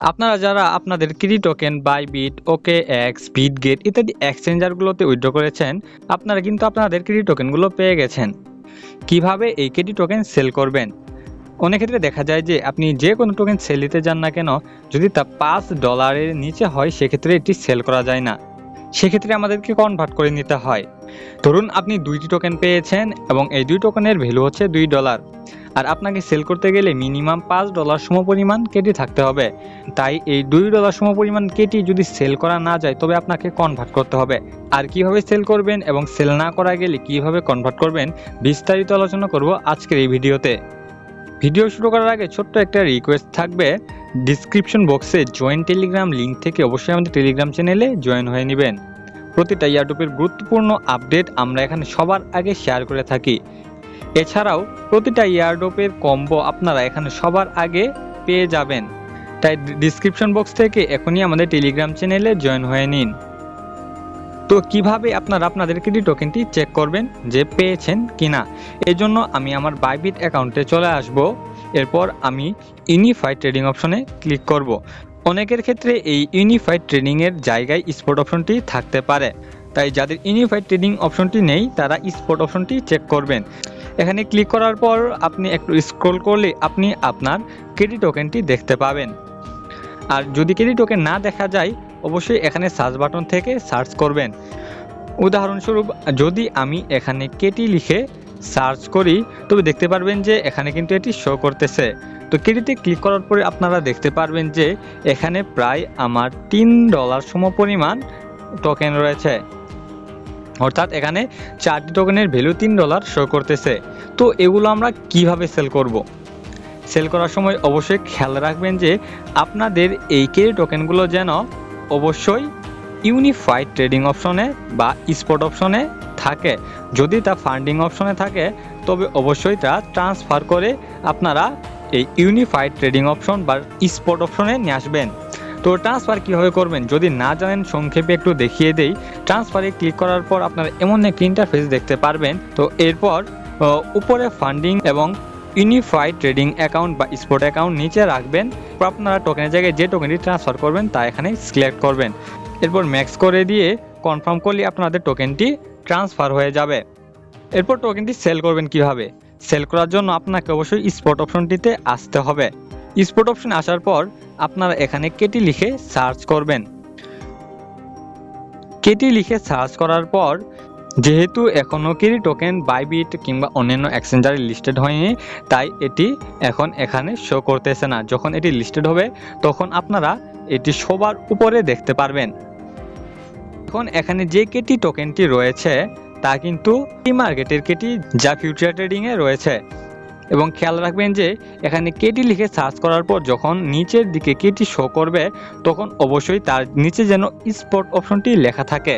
আপনারা যারা আপনাদের কিরি টোকেন বাইবিট, ওকেএক্স, বিটগেট ইত্যাদি এক্সচেঞ্জারগুলোতে উইথড্র করেছেন, আপনারা কিন্তু আপনাদের কিরি টোকেনগুলো পেয়ে গেছেন। কিভাবে এই কিরি টোকেন সেল করবেন? অনেক ক্ষেত্রে দেখা যায় যে আপনি যে কোনো টোকেন সেল দিতে যান না কেন, যদি তা $5 নিচে হয় সেক্ষেত্রে এটি সেল করা যায় না। সেক্ষেত্রে আমাদেরকে কনভার্ট করে নিতে হয়। ধরুন আপনি 2টি টোকেন পেয়েছেন এবং এই 2 টোকেনের ভ্যালু হচ্ছে $2, আর আপনাকে সেল করতে গেলে মিনিমাম $5 সমপরিমাণ কেটি থাকতে হবে। তাই এই $2 সমপরিমাণ কেটি যদি সেল করা না যায় তবে আপনাকে কনভার্ট করতে হবে। আর কিভাবে সেল করবেন এবং সেল না করা গেলে কিভাবে কনভার্ট করবেন বিস্তারিত আলোচনা করব আজকের এই ভিডিওতে। ভিডিও শুরু করার আগে ছোট্ট একটা রিকোয়েস্ট থাকবে, ডিসক্রিপশন বক্সে জয়েন টেলিগ্রাম লিঙ্ক থেকে অবশ্যই আমাদের টেলিগ্রাম চ্যানেলে জয়েন হয়ে নেবেন। প্রতিটা ইয়ারড্রপের গুরুত্বপূর্ণ আপডেট আমরা এখানে সবার আগে শেয়ার করে থাকি। এছাড়াও প্রতিটা ইয়ারড্রপের কম্বো আপনারা এখানে সবার আগে পেয়ে যাবেন। তাই ডিসক্রিপশন বক্স থেকে এখনই আমাদের টেলিগ্রাম চ্যানেলে জয়েন হয়ে নিন। তো কিভাবে আপনারা আপনাদের কিরি টোকেনটি চেক করবেন যে পেয়েছেন কিনা? এজন্য আমি আমার বাইবিট অ্যাকাউন্টে চলে আসব। এরপর আমি ইউনিফাইড ট্রেডিং অপশনে ক্লিক করব। অনেকের ক্ষেত্রে এই ইউনিফাইড ট্রেডিংয়ের জায়গায় স্পট অপশনটি থাকতে পারে, তাই যাদের ইউনিফাইড ট্রেডিং অপশনটি নেই তারা স্পট অপশনটি চেক করবেন। এখানে ক্লিক করার পর আপনি একটু স্ক্রল করলে আপনি আপনার কিরি টোকেনটি দেখতে পাবেন। আর যদি কিরি টোকেন না দেখা যায় অবশ্যই এখানে সার্চ বাটন থেকে সার্চ করবেন। উদাহরণস্বরূপ যদি আমি এখানে কেটি লিখে সার্চ করি তবে দেখতে পারবেন যে এখানে কিন্তু এটি শো করতেছে। তো কেটিতে ক্লিক করার পরে আপনারা দেখতে পারবেন যে এখানে প্রায় আমার $3 সমপরিমাণ টোকেন রয়েছে, অর্থাৎ এখানে 4টি টোকেনের ভ্যালু $3 শো করতেছে। তো এগুলো আমরা কিভাবে সেল করব? সেল করার সময় অবশ্যই খেয়াল রাখবেন যে আপনাদের এই কিরি টোকেনগুলো যেন অবশ্যই ইউনিফাইড ট্রেডিং অপশনে বা স্পট অপশনে থাকে। যদি তা ফান্ডিং অপশনে থাকে তবে অবশ্যই তা ট্রান্সফার করে আপনারা এই ইউনিফাইড ট্রেডিং অপশন বা স্পট অপশনে নিয়ে আসবেন। তো ট্রান্সফার কীভাবে করবেন যদি না জানেন সংক্ষেপে একটু দেখিয়ে দেই। ট্রান্সফারে ক্লিক করার পর আপনারা এমন একটি ইন্টারফেস দেখতে পারবেন। তো এরপর উপরে ফান্ডিং এবং ইউনিফাইড ট্রেডিং অ্যাকাউন্ট বা স্পট অ্যাকাউন্ট নিচে রাখবেন। আপনারা টোকেনের জায়গায় যে টোকেনটি ট্রান্সফার করবেন তা এখানে সিলেক্ট করবেন। এরপর ম্যাক্স করে দিয়ে কনফার্ম করলে আপনাদের টোকেনটি ট্রান্সফার হয়ে যাবে। এরপর টোকেনটি সেল করবেন কিভাবে? সেল করার জন্য আপনাকে অবশ্যই স্পট অপশনটিতে আসতে হবে। স্পট অপশনে আসার পর আপনারা এখানে কেটি লিখে সার্চ করবেন। কেটি লিখে সার্চ করার পর যেহেতু এখনও কিরি টোকেন বাইবিট কিংবা অন্যান্য এক্সচেঞ্জারে লিস্টেড হয়নি তাই এটি এখন এখানে শো করতেছে না। যখন এটি লিস্টেড হবে তখন আপনারা এটি সবার উপরে দেখতে পারবেন। এখন এখানে যে কেটি টোকেনটি রয়েছে তা কিন্তু প্রি মার্কেটের কেটি যা ফিউচার ট্রেডিংয়ে রয়েছে। এবং খেয়াল রাখবেন যে এখানে কেটি লিখে সার্চ করার পর যখন নিচের দিকে কেটি শো করবে তখন অবশ্যই তার নিচে যেন স্পট অপশনটি লেখা থাকে।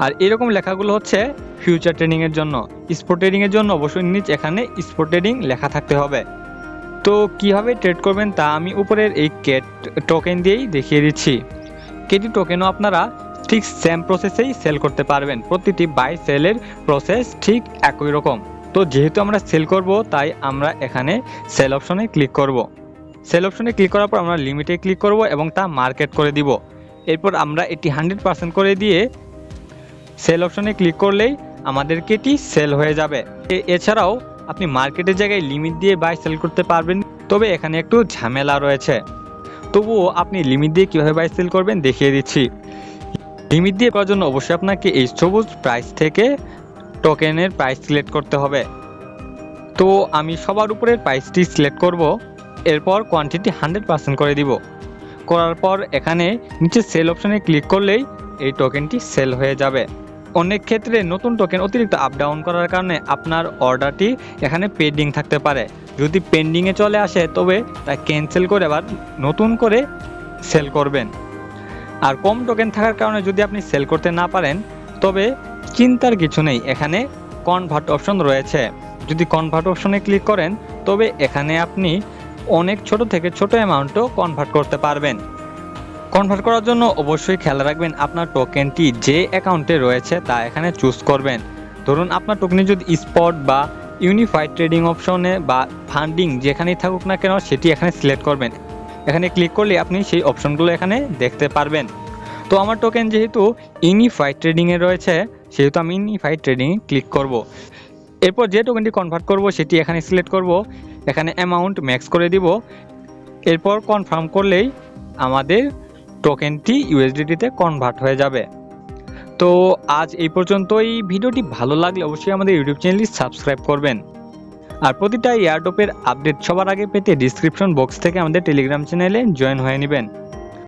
আর এরকম লেখাগুলো হচ্ছে ফিউচার ট্রেডিংয়ের জন্য। স্পট ট্রেডিংয়ের জন্য অবশ্যই নিচে এখানে স্পট ট্রেডিং লেখা থাকতে হবে। তো কিভাবে ট্রেড করবেন তা আমি উপরের এই কেট টোকেন দিয়েই দেখিয়ে দিচ্ছি। কেটি টোকেনও আপনারা ঠিক সেম প্রসেসেই সেল করতে পারবেন। প্রতিটি বাই সেলের প্রসেস ঠিক একই রকম। তো যেহেতু আমরা সেল করব তাই আমরা এখানে সেল অপশনে ক্লিক করব। সেল অপশনে ক্লিক করার পর আমরা লিমিটে ক্লিক করব এবং তা মার্কেট করে দিব। এরপর আমরা এটি 100% করে দিয়ে সেল অপশনে ক্লিক করলেই আমাদের কেটি সেল হয়ে যাবে। এছাড়াও আপনি মার্কেটের জায়গায় লিমিট দিয়ে বাই সেল করতে পারবেন, তবে এখানে একটু ঝামেলা রয়েছে। তবুও আপনি লিমিট দিয়ে কীভাবে বাই সেল করবেন দেখিয়ে দিচ্ছি। লিমিট দিয়ে করার জন্য অবশ্যই আপনাকে এই সবুজ প্রাইস থেকে টোকেনের প্রাইস সিলেক্ট করতে হবে। তো আমি সবার উপরের প্রাইসটি সিলেক্ট করব। এরপর কোয়ান্টিটি 100% করে দিব। করার পর এখানে নিচে সেল অপশনে ক্লিক করলেই এই টোকেনটি সেল হয়ে যাবে। অনেক ক্ষেত্রে নতুন টোকেন অতিরিক্ত আপ ডাউন করার কারণে আপনার অর্ডারটি এখানে পেন্ডিং থাকতে পারে। যদি পেন্ডিংয়ে চলে আসে তবে তা ক্যান্সেল করে আবার নতুন করে সেল করবেন। আর কম টোকেন থাকার কারণে যদি আপনি সেল করতে না পারেন তবে চিন্তার কিছু নেই, এখানে কনভার্ট অপশন রয়েছে। যদি কনভার্ট অপশনে ক্লিক করেন তবে এখানে আপনি অনেক ছোট থেকে ছোট অ্যামাউন্টও কনভার্ট করতে পারবেন। কনভার্ট করার জন্য অবশ্যই খেয়াল রাখবেন আপনার টোকেনটি যে অ্যাকাউন্টে রয়েছে তা এখানে চুজ করবেন। ধরুন আপনার টোকেনটি যদি স্পট বা ইউনিফাইড ট্রেডিং অপশনে বা ফান্ডিং যেখানেই থাকুক না কেন সেটি এখানে সিলেক্ট করবেন। এখানে ক্লিক করলে আপনি সেই অপশনগুলো এখানে দেখতে পারবেন। তো আমার টোকেন যেহেতু ইউনিফাইড ট্রেডিংয়ে রয়েছে, সেহেতু আমি ইউনিফাইড ট্রেডিংয়ে ক্লিক করব। এরপর যে টোকেনটি কনভার্ট করব সেটি এখানে সিলেক্ট করব, এখানে অ্যামাউন্ট ম্যাক্স করে দিব। এরপর কনফার্ম করলেই আমাদের টোকেনটি ইউএসডিটিতে কনভার্ট হয়ে যাবে। তো আজ এই পর্যন্তই। ভিডিওটি ভালো লাগলে অবশ্যই আমাদের ইউটিউব চ্যানেলটি সাবস্ক্রাইব করবেন। আর প্রতিটা এয়ারড্রপের আপডেট সবার আগে পেতে ডিসক্রিপশন বক্স থেকে আমাদের টেলিগ্রাম চ্যানেলে জয়েন হয়ে নেবেন।